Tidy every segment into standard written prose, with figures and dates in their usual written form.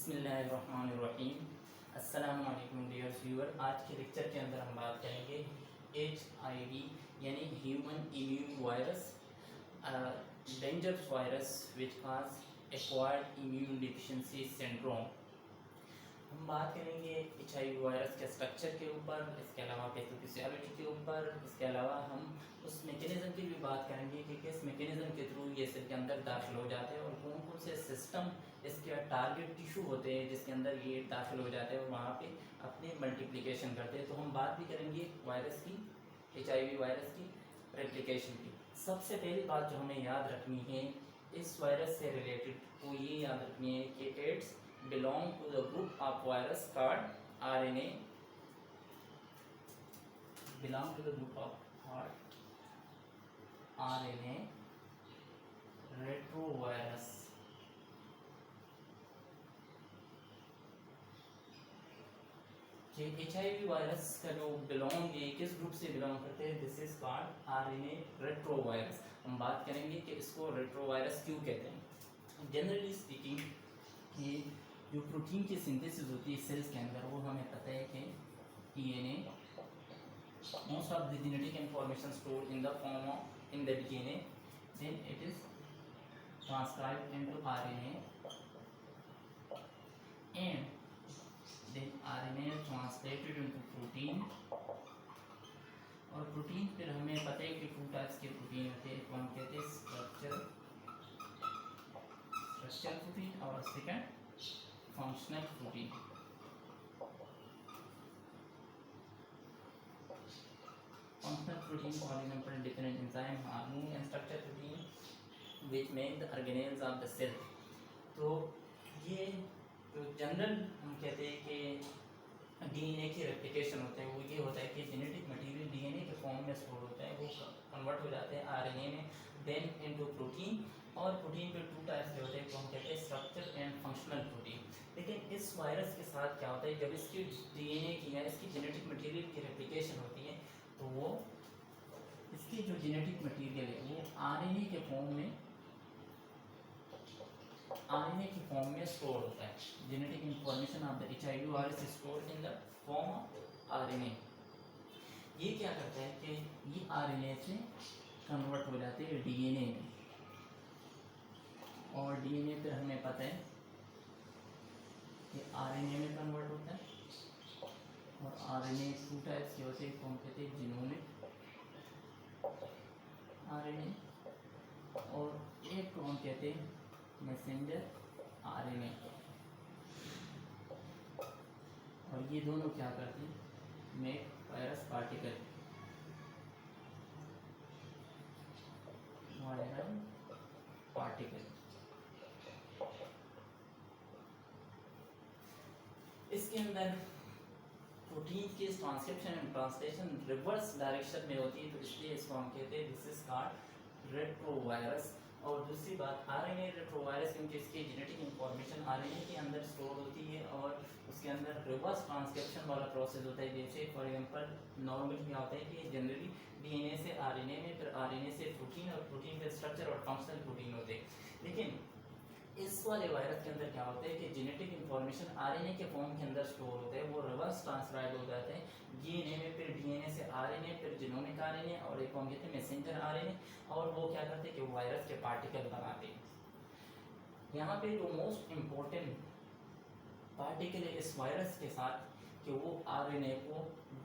बिस्मिल्लाहिर्रहमानिर्रहीम। अस्सलाम वालेकुम डियर व्यूअर। आज के लेक्चर के अंदर हम बात करेंगे HIV यानी human immune virus, dangerous virus which cause acquired immune deficiency syndrome. हम बात करेंगे HIV वायरस के स्ट्रक्चर के ऊपर, इसके अलावा पैथोफिजियोलॉजी के ऊपर, इसके अलावा हम उस मैकेनिज़्म की भी बात करेंगे कि किस मैकेनिज़्म के थ्रू ये सेल के अंदर दाखिल हो जाते हैं और कौन कौन से सिस्टम इसके टारगेट टिश्यू होते हैं जिसके अंदर ये दाखिल हो जाते हैं और वहाँ पे अपनी मल्टीप्लिकेशन करते हैं। तो हम बात भी करेंगे वायरस की, HIV वायरस की रेप्लिकेशन की। सबसे पहली बात जो हमें याद रखनी है इस वायरस से रिलेटेड, वो ये याद रखनी है कि ads belong to the group of virus called RNA, belong to the group of RNA retrovirus। HIV virus का जो बिलोंग है किस ग्रुप से बिलोंग करते हैं, this is called RNA retrovirus. हम बात करेंगे कि इसको रेट्रोवायरस क्यों कहते हैं। जनरली स्पीकिंग कि जो प्रोटीन की सिंथेसिस होती है सेल्स के अंदर, वो हमें पता है कि DNA, most of the genetic information stored in the form of in the DNA, then it is transcribed into RNA and then RNA translated into protein. और प्रोटीन फिर हमें पता है कि टू टाइप्स के प्रोटीन होते हैं, कौन कहते हैं स्ट्रक्चर प्रोटीन और second functional protein. Functional protein for example different enzyme, hormone and structure protein which make the organelles of the cell. तो ये जो जनरल हम कहते हैं कि DNA की रेप्लिकेशन होते हैं, वो ये होता है कि जेनेटिक मटेरियल DNA के फॉर्म में स्टोर होता है, वो कन्वर्ट हो जाते हैं RNA में, देन इनटू प्रोटीन। और प्रोटीन पे टू टाइप्स के होते हैं, तो हम कहते हैं स्ट्रक्चर एंड फंक्शनल प्रोटीन। लेकिन इस वायरस के साथ क्या होता है, जब इसकी DNA की या इसकी जेनेटिक मटेरियल की रेप्लिकेशन होती है तो वो इसकी जो जेनेटिक मटेरियल है वो RNA के फॉर्म में स्टोर होता है। Genetic information of the HIV virus is stored in the form of RNA। ये क्या करता है कि ये RNA से कन्वर्ट हो जाते हैं DNA में, और DNA फिर हमें पता है कि RNA में कन्वर्ट होता है। और RNA टू टाइप्स के होते हैं, कौन कहते हैं जिनोमिक RNA, और एक कौन कहते हैं मैसेंजर RNA। और ये दोनों क्या करते हैं, make virus particle, viral particle. इसके अंदर प्रोटीन की transcription and translation reverse direction में होती है, तो इसलिए इसको हम कहते हैं दिस इज कॉल्ड रेट्रोवायरस। और दूसरी बात RNA रेट्रोवायरस, क्योंकि इसकी जेनेटिक इंफॉर्मेशन RNA के अंदर स्टोर होती है और उसके अंदर रिवर्स ट्रांसक्रिप्शन वाला प्रोसेस होता है। जैसे फॉर एग्जांपल नॉर्मल क्या होता है कि जनरली DNA से RNA में, फिर RNA से प्रोटीन, और प्रोटीन से स्ट्रक्चर और फंक्शनल प्रोटीन होते हैं। लेकिन इस वाले वायरस के अंदर क्या होता है कि जेनेटिक इंफॉर्मेशन RNA के फॉर्म के अंदर स्टोर होता है, वो रिवर्स ट्रांसक्राइब हो जाते हैं DNA में, फिर DNA से RNA, फिर जिनोमिक RNA, और एक हम कहते हैं मैसेंजर RNA। और वो क्या करते हैं कि वायरस के पार्टिकल बनाते हैं। यहाँ पे जो मोस्ट इम्पोर्टेंट पार्टिकल है इस वायरस के साथ कि वो RNA को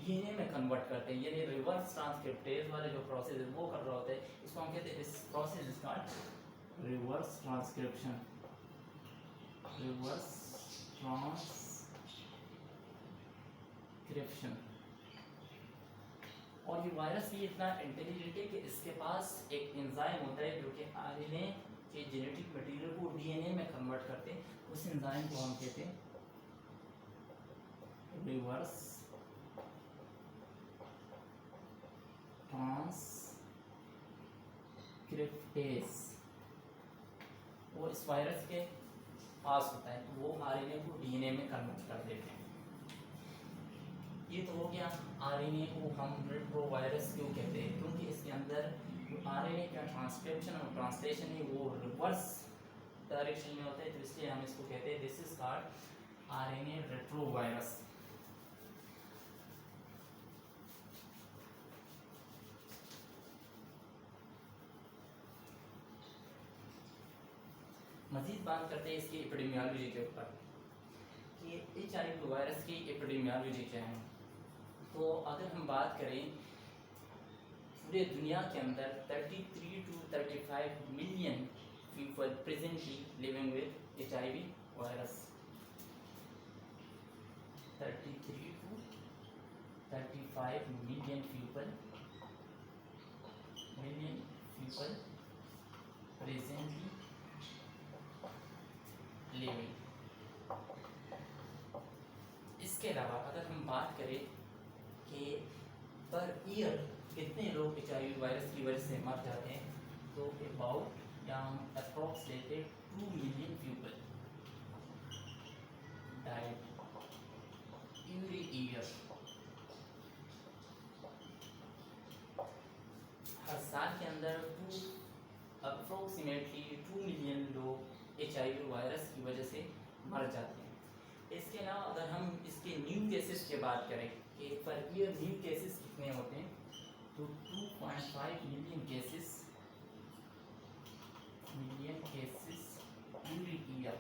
DNA में कन्वर्ट करते हैं, यानी रिवर्स ट्रांसक्रिप्टेज वाले जो प्रोसेस है वो कर रहा होता है। इसको हम कहते हैं इस process is called reverse transcription, reverse transcription. और ये वायरस भी इतना इंटेलिजेंट है कि इसके पास एक एंजाइम होता है जो कि RNA के जेनेटिक मटेरियल को DNA में कन्वर्ट करते हैं। उस एंजाइम को हम कहते हैं रिवर्स ट्रांसक्रिप्टेज। वो इस वायरस के पास होता है, वो RNA को DNA में कन्वर्ट कर देते हैं। ये तो हो गया RNA को हम रेट्रोवायरस क्यों कहते हैं, क्योंकि इसके अंदर जो RNA का ट्रांसक्रिप्शन और ट्रांसलेशन है वो रिवर्स डायरेक्शन में होता है, तो इसलिए हम इसको कहते हैं this is called RNA retrovirus. मजीद बात करते हैं इसकी एपिडेमियोलॉजी के ऊपर कि HIV वायरस की एपिडेमियोलॉजी क्या है। तो अगर हम बात करें पूरे दुनिया के अंदर 33 to 35 million people presently living with HIV virus. 33 to 35 million people presently living. इसके अलावा अगर हम बात करें कि पर ईयर कितने लोग HIV वायरस की वजह से मर जाते हैं, तो अबाउट या हम अप्रॉक्स लेते 2 million people died every year. हर साल के अंदर अप्रोक्सीमेटली 2 मिलियन लोग HIV वायरस की वजह से मर जाते हैं। इसके अलावा अगर हम इसके न्यू केसेस की बात करें कि पर ईयर न्यू केसेस कितने होते हैं, तो 2.5 मिलियन केसेस एवरी ईयर।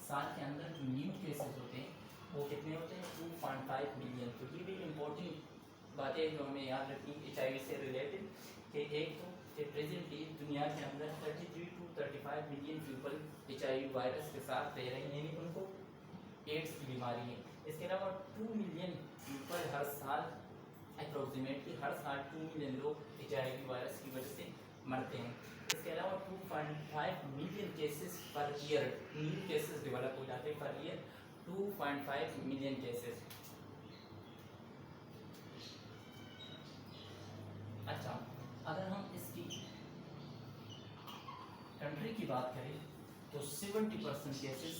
साल के अंदर जो न्यू केसेस होते हैं वो कितने होते हैं, 2.5 मिलियन। तो ये भी इम्पोर्टेंट बातें जो हमें याद रखनी HIV से रिलेटेड कि एक तो कि प्रेजेंटली दुनिया के अंदर 33 to 35 million people HIV virus के साथ रह रहे हैं, यानी उनको एड्स की बीमारी है। इसके अलावा 2 मिलियन पीपल हर साल अप्रोक्सीमेटली हर साल 2 मिलियन लोग HIV वायरस की वजह से मरते हैं। इसके अलावा 2.5 million cases per year new cases develop हो जाते हैं पर ईयर 2.5 मिलियन केसेस। अच्छा, अगर हम इसकी कंट्री की बात करें तो 70% cases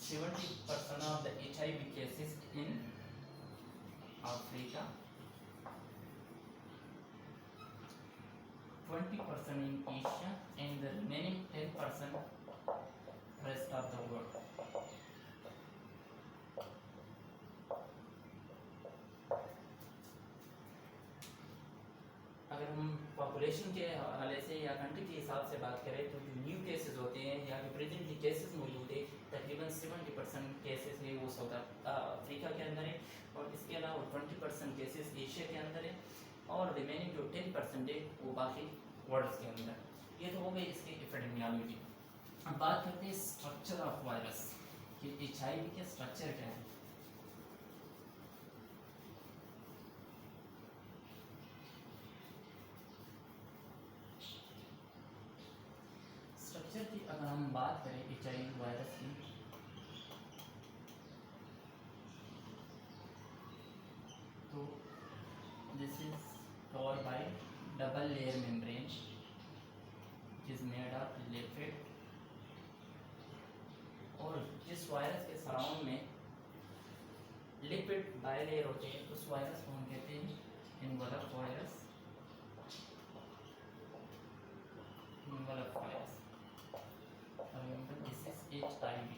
70% of the HIV cases in Africa, 20% in Asia and the remaining 10% rest of the world। अगर हम पॉपुलेशन के हवाले से या कंट्री के हिसाब से बात करें तो जो न्यू केसेस होते हैं या जो प्रेजेंटली केसेस मौजूद है तकरीबन 70% केसेस है वो साउथ अफ्रीका के अंदर है, और इसके अलावा 20% केसेस एशिया के अंदर है, और रिमेनिंग जो 10% है वो बाकी वर्ल्ड के अंदर। ये तो हो गई इसकी एपिडेमियोलॉजी। अब बात करते हैं स्ट्रक्चर ऑफ वायरस कि HIV के स्ट्रक्चर क्या है। स्ट्रक्चर की अगर हम बात करें HIV वायरस की, तो this is covered by double layer membrane which is made of lipid, और जिस वायरस के सराउंड में लिपिड बाइलेयर होते हैं उस वायरस को हम कहते हैं envelope virus. This is HIV।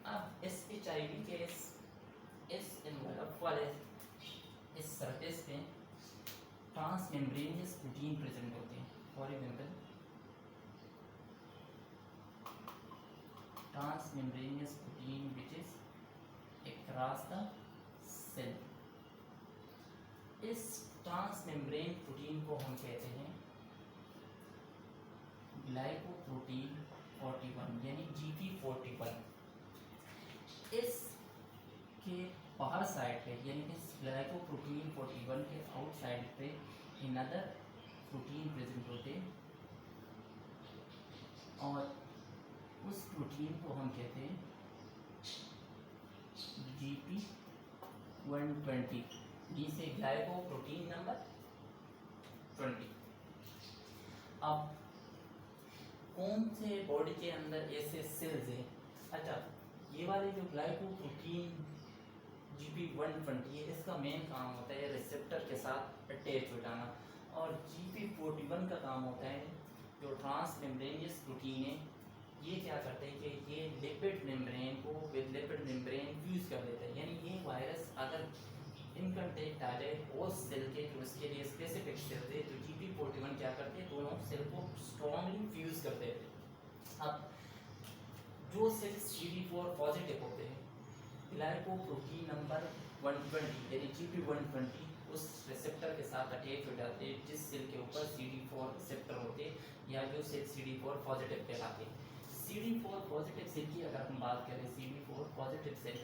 अब इस HIV के इस इनवलप वाले इस सरफेस पे ट्रांसमेम्ब्रेनियस प्रोटीन प्रेजेंट होते हैं। For example transmembranous protein which is across the cell। इस ट्रांसमेम्ब्रेन प्रोटीन को हम कहते हैं ग्लाइकोप्रोटीन 41 यानी GP41। इस के बाहर साइड पे यानी इस ग्लाइकोप्रोटीन 41 के आउटसाइड पे अनदर प्रोटीन प्रेजेंट होते हैं, और उस प्रोटीन को हम कहते हैं GP120, जिसे ग्लाइकोप्रोटीन नंबर 20। अब कौन से बॉडी के अंदर ऐसे सेल्स हैं? अच्छा, ये वाले जो ग्लाइकोप्रोटीन GP120 है इसका मेन काम होता है रिसेप्टर के साथ अटैच हो जाना, और GP41 का काम होता है जो ट्रांसमेम्ब्रेनियस प्रोटीन है अगर इनकंटेक्ट आ जाए होस्ट सेल के जो इसके लिए स्पेसिफिक सेल थे, तो GP41 क्या करते हैं, दोनों सेल को स्ट्रॉन्गली फ्यूज कर देते हैं। अब जो सेल CD4 पॉजिटिव होते हैं, ग्लाइकोप्रोटीन नंबर 120 यानी GP120 उस रिसेप्टर के साथ अटैच हो जाते हैं जिस सेल के ऊपर CD4 रिसेप्टर होते हैं या जो सेल CD4 पॉजिटिव कहलाते हैं। CD4 पॉजिटिव सेल की अगर हम बात करें, CD4 पॉजिटिव सेल,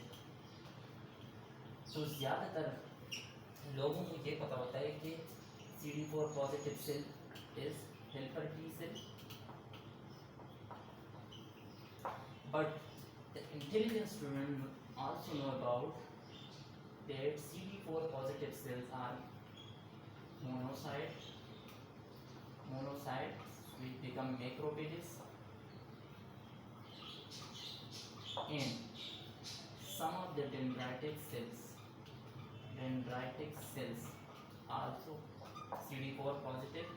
तो ज़्यादातर लोगों को ये पता होता है कि CD4 positive cell is helper T cell, but the intelligent student also know about that CD4 positive cells are monocytes which become macrophages, and some of the dendritic cells also CD4 positive.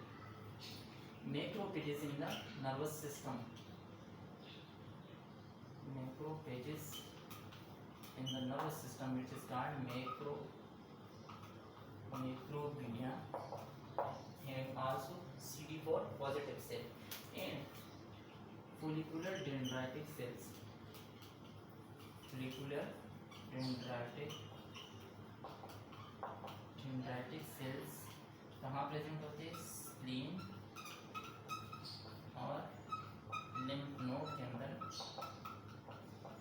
Macrophages in the nervous system, macrophages in the nervous system which is called macroglia, and also CD4 positive cell, and follicular dendritic cells, dendritic cells कहाँ present होते हैं, spleen और lymph node के अंदर,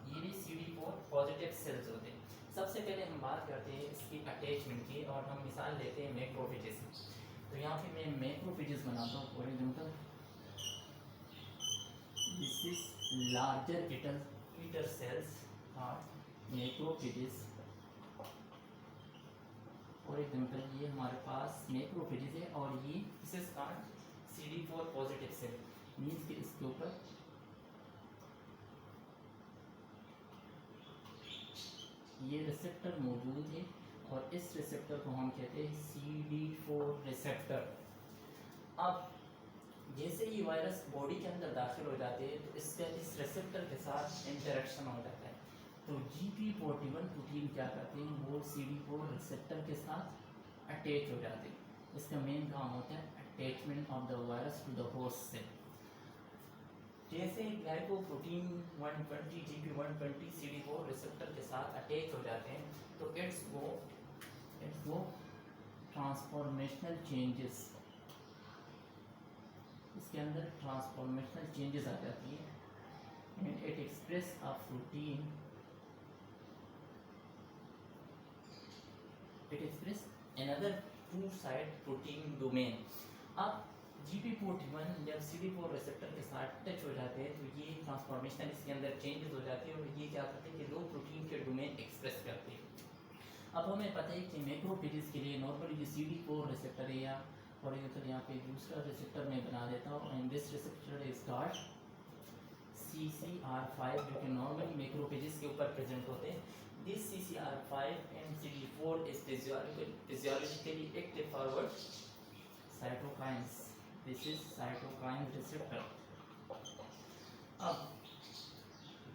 ये भी CD4 positive sales होते हैं। सबसे पहले हम बात करते हैं इसकी अटैचमेंट की, और हम मिसाल लेते हैं मैक्रोफेजेस। तो यहाँ पे मैं मैक्रोफेजेस बनाता हूँ। For example this is larger eater cells और मैक्रोफेजेस। फॉर एग्जाम्पल ये हमारे पास मैक्रोफेजेस है और ये this is called CD4 positive cell, means कि इसके ऊपर ये रिसेप्टर मौजूद है और इस रिसेप्टर को हम कहते हैं CD4 रिसेप्टर। अब जैसे ही वायरस बॉडी के अंदर दाखिल हो जाते हैं तो इसका इस रिसेप्टर के साथ इंटरेक्शन हो जाता है। तो GP41 प्रोटीन क्या करते हैं, वो CD4 रिसेप्टर के साथ अटैच हो जाते हैं। इसका मेन काम होता है attachment of the virus to the host cell. जैसे ग्लाइकोप्रोटीन 120 GP120 CD4 रिसेप्टर के साथ अटैच हो जाते हैं तो इट्स वो ट्रांसफॉर्मेशनल चेंजेस, इसके अंदर ट्रांसफॉर्मेशनल चेंजेस आ जाती है and it express a protein, it express another two side protein domain। अब GP41 जब CD4 रिसेप्टर के साथ टच हो जाते हैं तो ये ट्रांसफॉर्मेशनल इसके अंदर चेंजेस हो जाते हैं और ये क्या करते हैं कि दो प्रोटीन के डोमेन एक्सप्रेस करते हैं। अब हमें पता है कि मैक्रोफेजेस के लिए नॉर्मली जो CD4 रिसेप्टर है, या फॉर एग्जाम्पल यहाँ पे दूसरा रिसेप्टर मैं बना देता हूँ, and this receptor is called CCR5 जो कि नॉर्मली मैक्रोफेजेस के ऊपर प्रेजेंट होते हैं। This CCR5 and CD4 is physiologically active forward cytokines. This is cytokine receptor. अब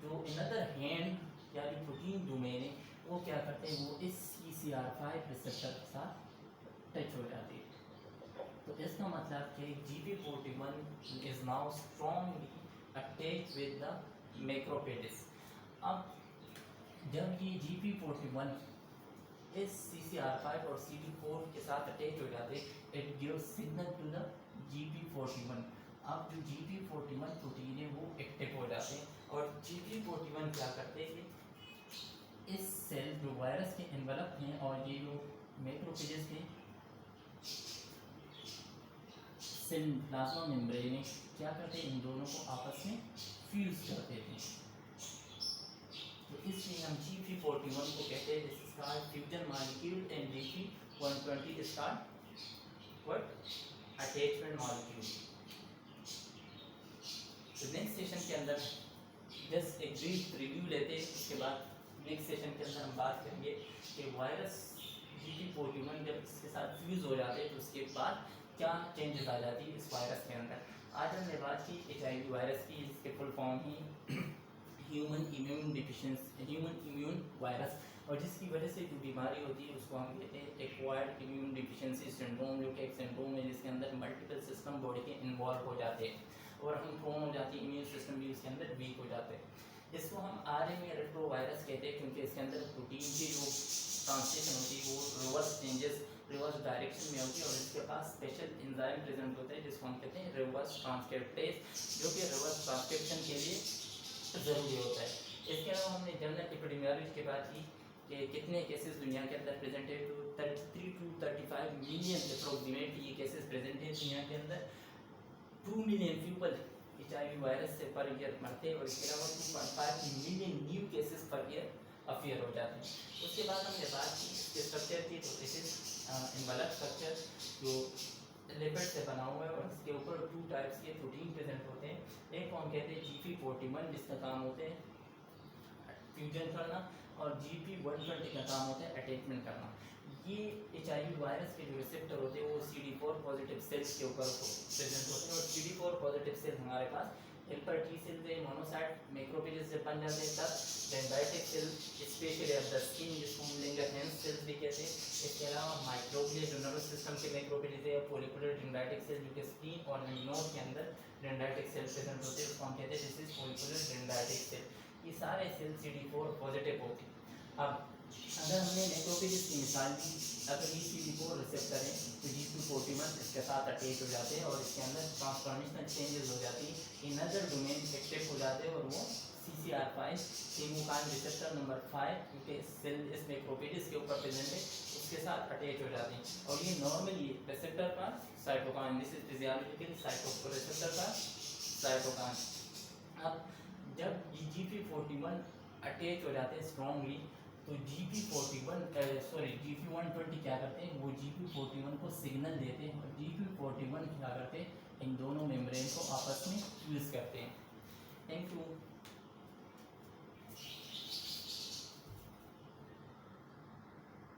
जो another hand या जो प्रोटीन डोमेन है वो क्या करते हैं, वो इस CCR5 रिसेप्टर के साथ टच हो जाते हैं। तो इसका मतलब कि GP41 is now strongly attached with the macrophages। अब जब ये GP41 इस CCR5 और CD4 के साथ अटैच हो जाते हैं, it gives signal to the GP41। अब जो GP41 प्रोटीन है वो एक्टिव हो जाते हैं और GP41 क्या करते हैं कि इस सेल जो वायरस के एनवेलप हैं और ये जो मैक्रोफेजेस हैं सेल प्लाज्मा मेम्ब्रेन में क्या करते हैं, इन दोनों को आपस में फ्यूज कर देते हैं। तो इसलिए हम GP41 को कहते हैं this is called fusion molecule and GP120 is called what, attachment molecule. तो नेक्स्ट सेशन के अंदर जस्ट एक ब्रीफ रिव्यू लेते हैं, उसके बाद नेक्स्ट सेशन के अंदर हम बात करेंगे कि वायरस GP41 जब इसके साथ फ्यूज हो जाते हैं तो उसके बाद क्या चेंजेस आ जाती है इस वायरस के अंदर। आज हमने बात की HIV वायरस की, जिसके फुल फॉर्म ही ह्यूमन इम्यून वायरस, और जिसकी वजह से जो बीमारी होती है उसको हम कहते हैं एक्वायर्ड इम्यून डिफिशिएंसी सिंड्रोम, जो कि एक सिंड्रोम है जिसके अंदर मल्टीपल सिस्टम बॉडी के इन्वॉल्व हो जाते हैं और हम प्रोन हो जाती है, इम्यून सिस्टम भी उसके अंदर वीक हो जाते हैं। इसको हम आरएनए रेट्रोवायरस कहते हैं क्योंकि इसके अंदर प्रोटीन की जो ट्रांसलेशन होती है वो रिवर्स चेंजेस, रिवर्स डायरेक्शन में होती है और इसके पास स्पेशल एंजाइम प्रेजेंट होता है जिसको हम कहते हैं रिवर्स ट्रांसक्रिप्टेज, जो कि रिवर्स ट्रांसक्रिप्शन के लिए ज़रूरी होता है। इसके अलावा हमने जनरल एपिडेमियोलॉजी की बात की कि कितने केसेस दुनिया के अंदर प्रेजेंट है, तो 33 to 35 मिलियन अप्रोक्सीमेटली ये केसेस प्रेजेंट है दुनिया के अंदर। 2 मिलियन पीपल HIV वायरस से पर ईयर मरते हैं और इसके अलावा 2.5 million new cases per year affair हो जाते हैं। उसके बाद हमने बात की इसके स्ट्रक्चर की, तो दिस इज इन्वॉल्व स्ट्रक्चर जो लिपिड से बना हुआ है और इसके ऊपर 2 टाइप्स के प्रोटीन प्रेजेंट होते हैं। एक को हम कहते हैं GP41 जिसका काम होते हैं फ्यूजन करना और GP120 का काम होता है अटैचमेंट करना। ये HIV वायरस के जो रिसेप्टर होते हैं वो CD4 पॉजिटिव सेल्स के ऊपर प्रेजेंट होते हैं और CD4 पॉजिटिव सेल्स हमारे पास हेल्पर टी सेल्स है, मोनोसाइट मैक्रोफेजेस से बन जाते हैं, तब dendritic cell specially of the skin जिसको हम लैंगरहैंस सेल्स भी कहते हैं। इसके अलावा माइक्रोग्लिया जो नर्वस सिस्टम के मैक्रोफेजेस है, फॉलिकुलर डेंड्राइटिक सेल जो कि स्किन और नोड के अंदर डेंड्राइटिक सेल प्रेजेंट होते हैं, उसको हम कहते हैं this is follicular dendritic cell. ये सारे सेल CD4 पॉजिटिव होते हैं। अब अगर हमने मैक्रोफेजेस की मिसाल दी, अगर ये CD4 रिसेप्टर है तो GP41 इसके साथ अटैच हो जाते हैं और इसके अंदर ट्रांसफॉर्मेशनल चेंजेस हो जाती है, इन अदर डोमेन एक्टिव हो जाते हैं और वो CCR5 कीमोकाइन रिसेप्टर नंबर 5 क्योंकि सेल इस मैक्रोफेजेस के ऊपर प्रेजेंट है उसके साथ अटैच हो जाते हैं और ये नॉर्मली रिसेप्टर का cytokine, this is physiological cyto receptor का साइटोकाइन। अब जब ये GP41 अटैच हो जाते हैं स्ट्रॉन्गली तो GP120 क्या करते हैं, वो GP41 को सिग्नल देते हैं और GP41 क्या करते हैं, इन दोनों मेम्ब्रेन को आपस में फ्यूज करते हैं। Thank you.